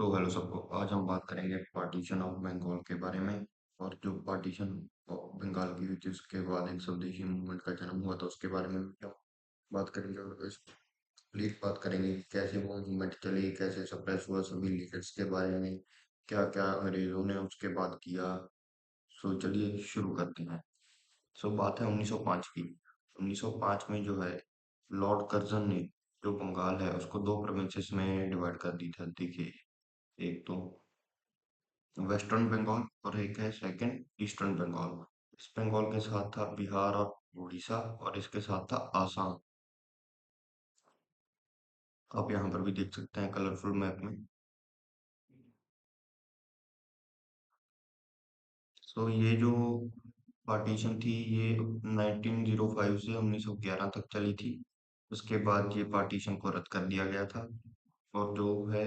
तो हेलो सबको। आज हम बात करेंगे पार्टीशन ऑफ बंगाल के बारे में। और जो पार्टीशन ऑफ बंगाल की हुई थी उसके बाद एक स्वदेशी मूवमेंट का जन्म हुआ था उसके बारे में भी हम बात करेंगे। और इस प्लीज बात करेंगे कि कैसे वो मूवमेंट चली, कैसे सप्रेस हुआ, सभी लीडर्स के बारे में क्या क्या अंग्रेजों ने उसके बाद किया। सो चलिए शुरू करते हैं। सो बात है 1905 की। 1905 में जो है लॉर्ड कर्जन ने जो बंगाल है उसको दो प्रोविंसेस में डिवाइड कर दी था। देखिए, एक तो वेस्टर्न बंगाल और एक है सेकंड ईस्टर्न बंगाल। इस बंगाल के साथ था बिहार और उड़ीसा, और इसके साथ था आसाम। आप यहाँ पर भी देख सकते हैं कलरफुल मैप में। तो ये जो पार्टीशन थी ये 1905 से 1911 तक चली थी। उसके बाद ये पार्टीशन को रद्द कर दिया गया था, और जो है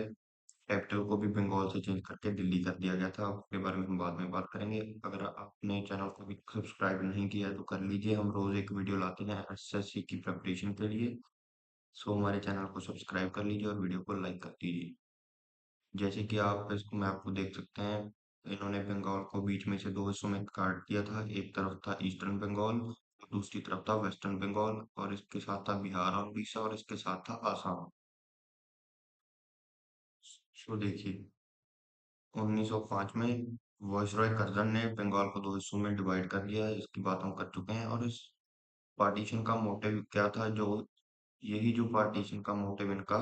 कैपिटल को भी बंगाल से चेंज करके दिल्ली कर दिया गया था। उसके बारे में हम बाद में बात करेंगे। अगर आपने चैनल को भी सब्सक्राइब नहीं किया है तो कर लीजिए। हम रोज एक वीडियो लाते हैं एसएससी की प्रिपरेशन के लिए। सो हमारे चैनल को सब्सक्राइब कर लीजिए और वीडियो को लाइक कर दीजिए। जैसे कि आप इस मैप को देख सकते हैं, इन्होंने बंगाल को बीच में से दो हिस्सों में काट दिया था। एक तरफ था ईस्टर्न बंगाल और दूसरी तरफ था वेस्टर्न बंगाल, और इसके साथ था बिहार और उड़ीसा, और इसके साथ था आसाम। सो देखिए, 1905 में वायसरॉय कर्जन ने बंगाल को दो हिस्सों में डिवाइड कर दिया है। इसकी बात हम कर चुके हैं। और इस पार्टीशन का मोटिव क्या था, जो यही जो पार्टीशन का मोटिव इनका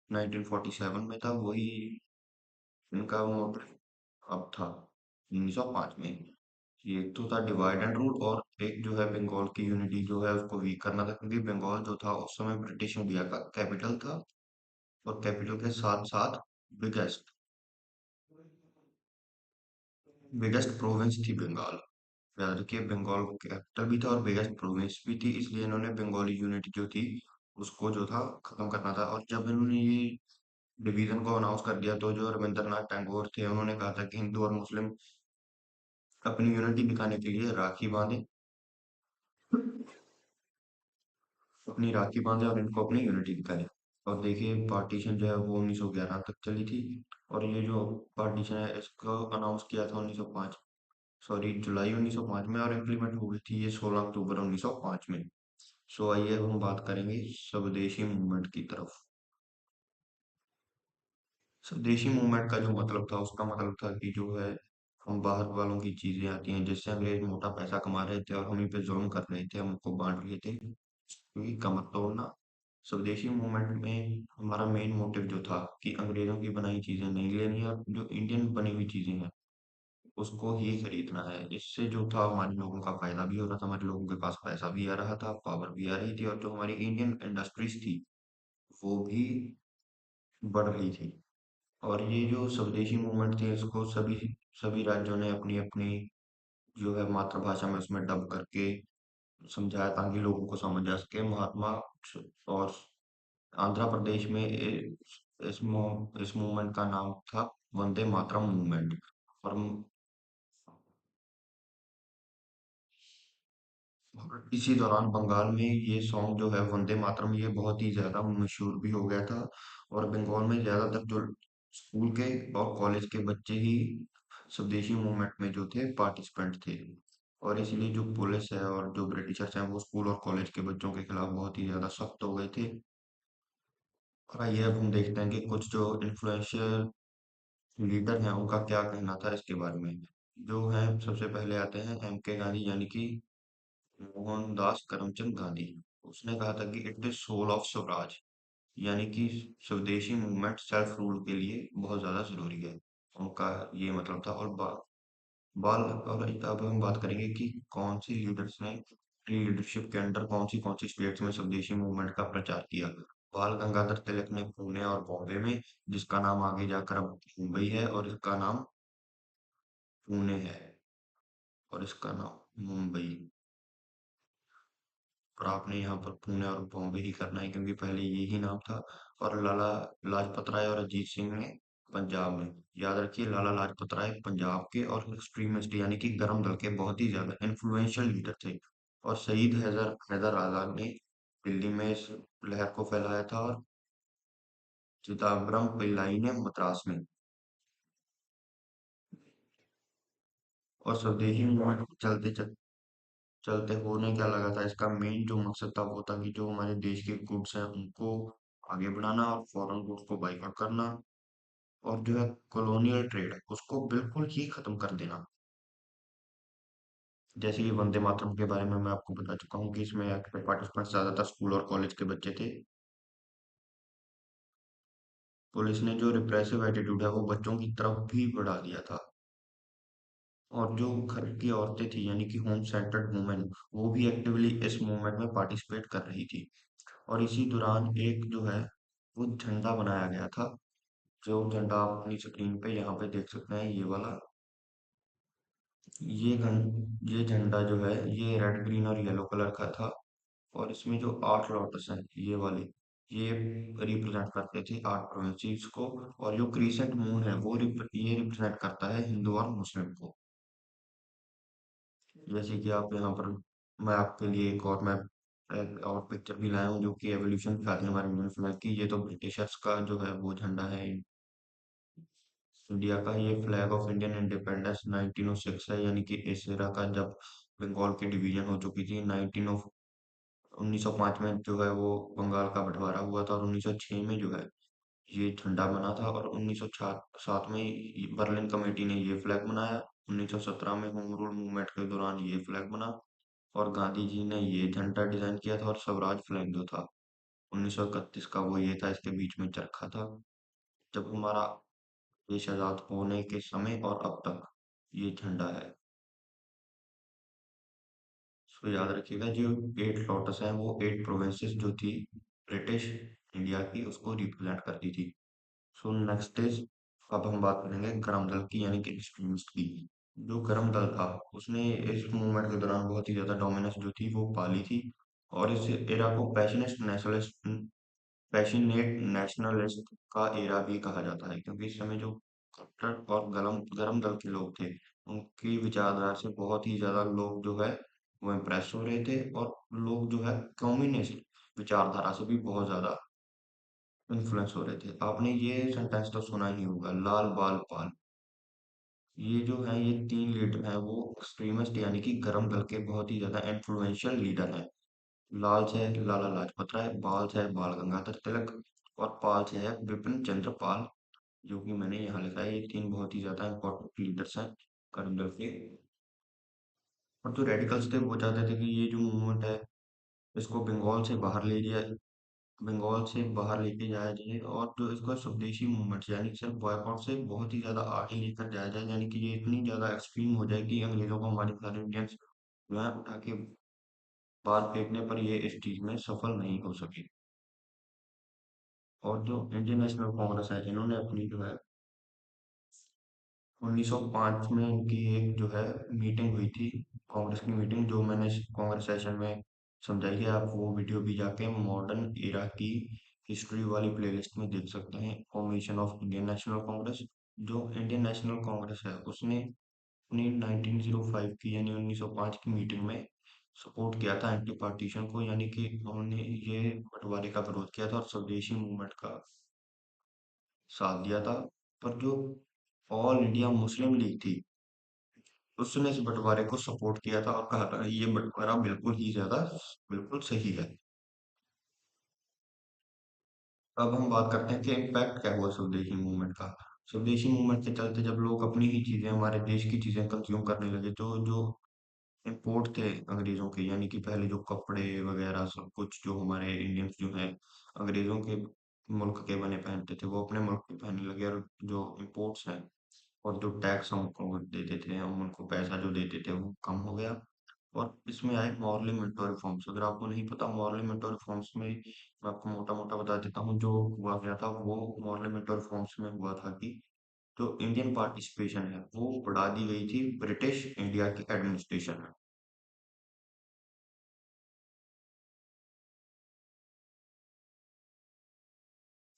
1947 में था, वही इनका मोटिव अब था 1905 में। ये एक तो था डिवाइड एंड रूल, और एक जो है बंगाल की यूनिटी जो है उसको वीक करना था, क्योंकि बंगाल जो था उस समय ब्रिटिश इंडिया का कैपिटल था, और कैपिटल के साथ साथ बिगेस्ट बिगेस्ट प्रोविंस थी बंगाल। याद रखिए, बंगाल कैपिटल भी था और बिगेस्ट प्रोविंस भी थी, इसलिए इन्होंने बंगाली यूनिटी जो थी उसको जो था खत्म करना था। और जब इन्होंने ये डिवीजन को अनाउंस कर दिया तो जो रविंद्रनाथ टैगोर थे उन्होंने कहा था कि हिंदू और मुस्लिम अपनी यूनिटी दिखाने के लिए राखी बांधे, अपनी राखी बांधे और इनको अपनी यूनिटी दिखाए। और देखिए, पार्टीशन जो है वो 1911 तक चली थी। और ये जो पार्टीशन है इसको अनाउंस किया था 1905, सॉरी जुलाई 1905 में, और इम्प्लीमेंट हो गई थी ये 16 अक्टूबर 1905 में। सो आइए अब हम बात करेंगे स्वदेशी मूवमेंट की तरफ। स्वदेशी मूवमेंट का जो मतलब था उसका मतलब था कि जो है हम बाहर वालों की चीजें आती हैं जिससे अंग्रेज मोटा पैसा कमा रहे थे और हम ही पे जुल्म कर रहे थे, हमको बांट रहे थे, क्योंकि कमर तोड़ना। स्वदेशी मूवमेंट में हमारा मेन मोटिव जो था कि अंग्रेजों की बनाई चीजें नहीं लेनी और जो इंडियन बनी हुई चीजें हैं उसको ही खरीदना है। इससे जो था हमारे लोगों का फायदा भी हो रहा था, हमारे लोगों के पास पैसा भी आ रहा था, पावर भी आ रही थी, और जो हमारी इंडियन इंडस्ट्रीज थी वो भी बढ़ रही थी। और ये जो स्वदेशी मूवमेंट थी इसको सभी सभी राज्यों ने अपनी अपनी जो है मातृभाषा में उसमें डब करके समझाया ताकि लोगों को समझ आ सके। महात्मा और आंध्र प्रदेश में इस मूवमेंट का नाम था वंदे मातरम मूवमेंट। और इसी दौरान बंगाल में ये सॉन्ग जो है वंदे मातरम ये बहुत ही ज्यादा मशहूर भी हो गया था। और बंगाल में ज्यादातर जो स्कूल के और कॉलेज के बच्चे ही स्वदेशी मूवमेंट में जो थे पार्टिसिपेंट थे। और इसीलिए जो पुलिस है और जो ब्रिटिशर्स हैं वो स्कूल और कॉलेज के बच्चों के खिलाफ बहुत ही ज्यादा सख्त हो गए थे। और आइए अब हम देखते हैं कि कुछ जो इन्फ्लुएंशियल लीडर हैं उनका क्या कहना था इसके बारे में। जो है सबसे पहले आते हैं एम के गांधी, यानी कि मोहनदास करमचंद गांधी। उसने कहा था कि it is soul of Swaraj, यानी कि स्वदेशी मूवमेंट सेल्फ रूल के लिए बहुत ज्यादा जरूरी है। उनका ये मतलब था। और बाल और अब हम बात करेंगे कि कौन सी लीडर्स ने लीडरशिप के अंडर कौन सी स्टेट्स में स्वदेशी मूवमेंट का प्रचार किया। बाल गंगाधर तिलक ने पुणे और बॉम्बे में, जिसका नाम आगे जाकर अब मुंबई है, और इसका नाम पुणे है, और इसका नाम मुंबई। और आपने यहाँ पर पुणे और बॉम्बे ही करना है क्योंकि पहले यही नाम था। और लाला लाजपत राय और अजीत सिंह ने पंजाब में। याद रखिए, लाला लाजपत राय पंजाब के और एक्सट्रीमिस्ट यानी कि गरम दल के बहुत ही ज्यादा इन्फ्लुएंशियल लीडर थे। और शहीद हैदर हैदर आजाद ने दिल्ली में इस लहर को फैलाया था, और चिदम्बरम पिल्लाई ने मद्रास में। और स्वदेशी मूवमेंट चलते होने क्या लगा था, इसका मेन जो मकसद था वो था कि जो हमारे देश के गुड्स हैं उनको आगे बढ़ाना और फॉरेन गुड्स को बाइकआउट करना, और जो है कॉलोनियल ट्रेड उसको बिल्कुल ही खत्म कर देना। जैसे कि वंदे मातरम के बारे में मैं आपको बता चुका हूँ कि इसमें एक्टिव पार्टिसिपेंट्स ज्यादातर स्कूल और कॉलेज के बच्चे थे। पुलिस ने जो रिप्रेसिव एटीट्यूड है वो बच्चों की तरफ भी बढ़ा दिया था। और जो घर की औरतें थी यानी कि होम सेंटर्ड वुमेन, वो भी एक्टिवली इस मूवमेंट में पार्टिसिपेट कर रही थी। और इसी दौरान एक जो है वो झंडा बनाया गया था, जो झंडा आप अपनी स्क्रीन पे यहाँ पे देख सकते हैं, ये वाला। ये झंडा जो है ये रेड ग्रीन और येलो कलर का था। और इसमें जो 8 लोटस हैं ये वाले, ये रिप्रेजेंट करते थे 8 प्रोविंसेस को। और जो क्रीसेंट मून है वो ये रिप्रेजेंट करता है हिंदू और मुस्लिम को। जैसे कि आप यहाँ पर, मैं आपके लिए एक और पिक्चर भी लाया हूँ जो कि एवोल्यूशन दिखाती है हमारे इंडियन फ्लैग की। ये तो ब्रिटिशर्स का जो है वो झंडा है इंडिया का। ये फ्लैग ऑफ इंडियन इंडिपेंडेंस 1906 है, यानी कि इस एरा का जब बंगाल की डिवीजन हो चुकी थी 1905 में जो है वो बंगाल का बंटवारा हुआ था। और 1906 में जो है ये झंडा बना था। और 1907 में बर्लिन कमेटी ने ये फ्लैग बनाया। 1917 में होम रूल मूवमेंट के दौरान ये फ्लैग बना। और गांधी जी ने ये झंडा डिजाइन किया था। और स्वराज फ्लैग जो था 1931 का, वो ये था, इसके बीच में चरखा था। जब हमारा देश आजाद होने के समय और अब तक ये झंडा है। इसको याद रखिएगा, जो 8 लोटस हैं वो 8 प्रोविंसेस जो थी ब्रिटिश इंडिया की, उसको रिप्रेजेंट करती थी। सो नेक्स्ट इज, अब हम बात करेंगे गरम दल की यानी कि एक्सट्रीमिस्ट की। जो गरम दल था उसने इस मूवमेंट के दौरान बहुत ही ज्यादा डोमिनेंस जो थी वो पाली थी। और इस एरा को पैशनेट नेशनलिस्ट का एरा भी कहा जाता है, क्योंकि इस समय जो कट्टर और गरम गरम दल के लोग थे उनकी विचारधारा से बहुत ही ज्यादा लोग जो है वो इम्प्रेस हो रहे थे। और लोग जो है कम्युनिस्ट विचारधारा से भी बहुत ज्यादा इन्फ्लुएंस हो रहे थे। आपने ये सेंटेंस तो सुना ही होगा, लाल बाल पाल। ये जो है ये 3 लीडर हैं वो एक्सट्रीमिस्ट यानी कि गरम दल के बहुत ही ज्यादा इन्फ्लुएंशियल लीडर हैं। लाल से है लाला लाजपत राय, बाल से है बाल गंगाधर तिलक, और पाल से है विपिन चंद्र पाल, जो कि मैंने यहाँ लिखा है। ये 3 बहुत ही ज्यादा इंपॉर्टेंट लीडर्स हैं गरम दल के। और जो रेडिकल्स थे वो चाहते थे कि ये जो मूवमेंट है इसको बंगाल से बाहर लेके जाया जाए, और जो इसका स्वदेशी मूवमेंट यानी सिर्फ बॉयकॉट से बहुत ही ज्यादा आगे लेकर जाया जाए, यानी कि ये इतनी ज्यादा एक्सट्रीम हो जाए कि अंग्रेजों को हमारे सारे इंडियंस जो है उठा के बाहर फेंकने पर ये इस चीज में सफल नहीं हो सके। और जो इंडियन नेशनल कांग्रेस है इन्होंने अपनी जो है 1905 में इनकी एक जो है मीटिंग हुई थी, कांग्रेस की मीटिंग, जो मैंने इस कांग्रेस सेशन में समझाई है। आप वो वीडियो भी जाके मॉडर्न एरा की हिस्ट्री वाली प्लेलिस्ट में देख सकते हैं, formation of Indian national Congress. जो इंडियन नेशनल कांग्रेस है उसने अपनी 1905 की यानी 1905 की मीटिंग में सपोर्ट किया था एंटी पार्टीशन को, यानी कि उन्होंने ये बंटवारे का विरोध किया था और स्वदेशी मूवमेंट का साथ दिया था। पर जो ऑल इंडिया मुस्लिम लीग थी उसने इस बंटवारे को सपोर्ट किया था और कहा था ये बंटवारा बिल्कुल सही है। अब हम बात करते हैं कि इम्पैक्ट क्या हुआ स्वदेशी मूवमेंट का। स्वदेशी मूवमेंट के चलते जब लोग अपनी ही चीजें, हमारे देश की चीजें कंज्यूम करने लगे, तो जो इम्पोर्ट थे अंग्रेजों के, यानी कि पहले जो कपड़े वगैरह सब कुछ जो हमारे इंडियंस जो है अंग्रेजों के मुल्क के बने पहनते थे वो अपने मुल्क के पहनने लगे। और जो इम्पोर्ट्स हैं और जो टैक्स हम उनको देते थे, हम उनको पैसा जो देते थे वो कम हो गया। और इसमें आए मॉरली मिंटो रिफॉर्म्स। अगर आपको नहीं पता मॉरली मिंटो रिफॉर्म्स में, मैं आपको मोटा मोटा बता देता हूँ जो हुआ गया था। वो मॉरली मिंटो रिफॉर्म्स में हुआ था कि जो इंडियन पार्टिसिपेशन है वो बढ़ा दी गई थी ब्रिटिश इंडिया के एडमिनिस्ट्रेशन में।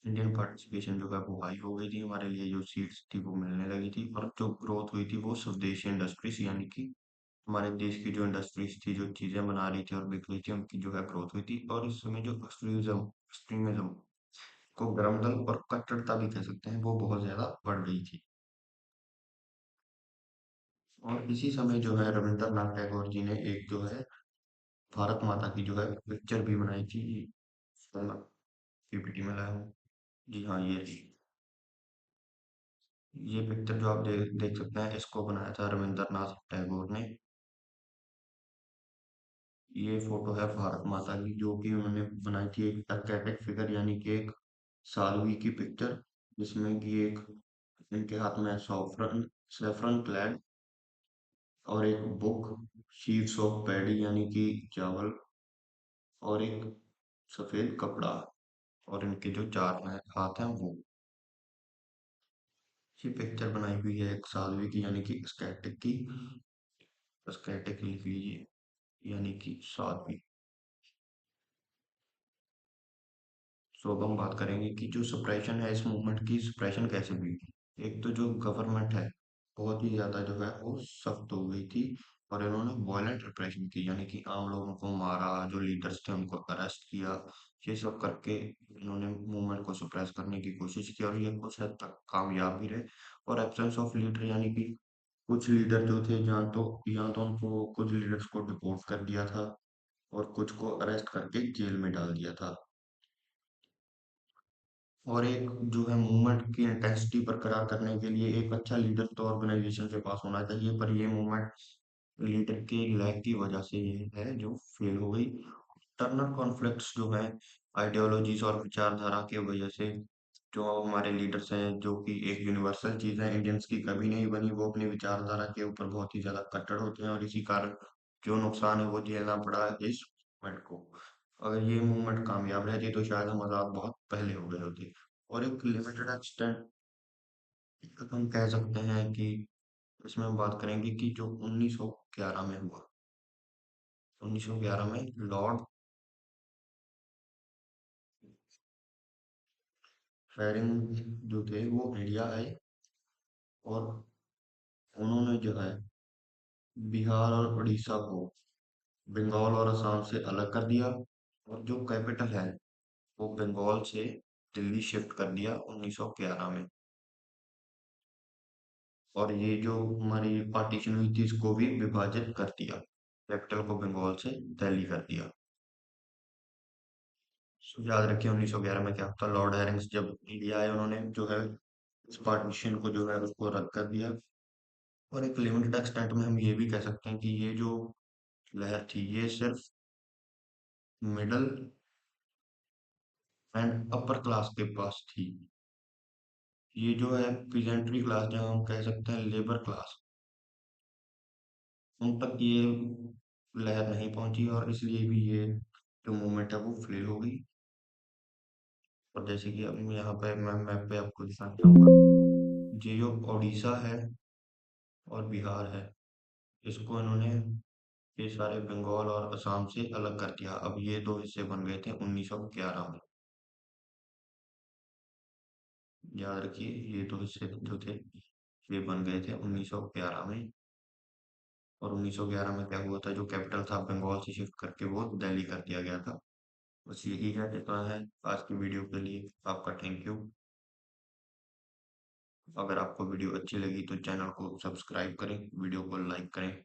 इंडियन पार्टिसिपेशन जो है वो हाई हो गई थी, हमारे लिए जो सीट्स थी वो मिलने लगी थी। और जो ग्रोथ हुई थी वो स्वदेशी इंडस्ट्रीज यानी कि हमारे देश की जो इंडस्ट्रीज थी जो चीजें बना रही थी और बिक रही थी उनकी जो है ग्रोथ हुई थी। और इस समय जो एक्सट्रीमिज्म को गर्म दल और कट्टरता भी कह सकते हैं वो बहुत ज्यादा बढ़ गई थी। और इसी समय जो है रविंद्रनाथ टैगोर जी ने एक जो है भारत माता की जो है पिक्चर भी बनाई थी। तो मैं पीपीटी में लाया हूँ। जी हाँ, ये रही। ये पिक्चर जो आप देख सकते हैं, इसको बनाया था रविंद्रनाथ टैगोर ने। ये फोटो है भारत माता की, जो कि उन्होंने बनाई थी एक आर्केटाइप फिगर, यानी कि एक साध्वी की पिक्चर, जिसमें कि एक इनके हाथ में सॉफ्रन सेफ्रन क्लैड और एक बुक, शीट्स ऑफ पैडी यानी कि चावल, और एक सफेद कपड़ा, और इनके जो चार हाथ हैं वो। ये पिक्चर बनाई हुई है एक साध्वी की, यानी कि स्केटिक की। स्केटिक लिख लीजिए, यानी कि साध्वी। सो अब हम बात करेंगे कि जो सप्रेशन है इस मूवमेंट की, सप्रेशन कैसे हुई। एक तो जो गवर्नमेंट है बहुत ही ज्यादा जो है वो सख्त हो गई थी, और इन्होंने वायलेंट रिप्रेशन की, यानी कि आम लोगों को मारा, जो लीडर्स थे उनको अरेस्ट किया। ये सब करके इन्होंने मूवमेंट को सप्रेस करने की कोशिश की, और ये कुछ हद तक कामयाब भी रहे। और एब्सेंस ऑफ लीडर, यानी कि कुछ लीडर जो थे, या तो उनको कुछ लीडर्स को डिपोर्ट कर दिया था, और कुछ को अरेस्ट करके जेल में डाल दिया था। और एक जो है मूवमेंट की इंटेंसिटी बरकरार करने के लिए एक अच्छा लीडर तो ऑर्गेनाइजेशन के पास होना चाहिए, पर ये मूवमेंट लीडर के लैक की वजह से ये है जो फेल हो गई। इंटरनल कॉन्फ्लिक्ट्स जो है आइडियोलॉजीज और विचारधारा की वजह से, जो हमारे लीडर्स हैं, जो कि एक यूनिवर्सल चीज है, इंडियंस की कभी नहीं बनी, वो अपनी विचारधारा के ऊपर बहुत ही ज्यादा कट्टर होते हैं, और इसी कारण जो नुकसान है वो झेलना पड़ा है इस मूवमेंट को। अगर ये मूवमेंट कामयाब रहती तो शायद हम आजाद बहुत पहले हो गए होते। और एक लिमिटेड एक्सटेंट तक हम कह सकते हैं कि इसमें हम बात करेंगे कि जो 1911 में हुआ, 1911 में लॉर्ड फेरिंग जो थे वो इंडिया आए, और उन्होंने जो है बिहार और उड़ीसा को बंगाल और असम से अलग कर दिया, और जो कैपिटल है वो बंगाल से दिल्ली शिफ्ट कर दिया 1911 में। और ये जो हमारी पार्टीशन हुई थी इसको भी विभाजित कर दिया, कैपिटल को बंगाल से दिल्ली कर दिया। So, याद रखिए 1911 में क्या होता, लॉर्ड हैरिंग्स जब इंडिया आए उन्होंने जो है इस पार्टीशन को जो है उसको रद्द कर दिया। और एक लिमिटेड एक्सटेंट में हम ये भी कह सकते हैं कि ये जो लहर थी ये सिर्फ मिडल एंड अपर क्लास के पास थी। ये जो है पीजेंट्री क्लास, जहाँ हम कह सकते हैं लेबर क्लास, उन तक ये लहर नहीं पहुंची, और इसलिए भी ये जो मूवमेंट है वो फेल हो गई। और जैसे कि अब यहाँ पे मैं मैप पे आपको दिखाना चाहूंगा, ये जो उड़ीसा है और बिहार है, इसको इन्होंने ये सारे बंगाल और असम से अलग कर दिया। अब ये दो हिस्से बन गए थे 1911 में। याद रखिए, ये दो हिस्से जो थे ये बन गए थे 1911 में। और 1911 में क्या हुआ था, जो कैपिटल था बंगाल से शिफ्ट करके वो दिल्ली कर दिया गया था। बस यही है, इतना है आज की वीडियो के लिए। आपका थैंक यू। अगर आपको वीडियो अच्छी लगी तो चैनल को सब्सक्राइब करें, वीडियो को लाइक करें।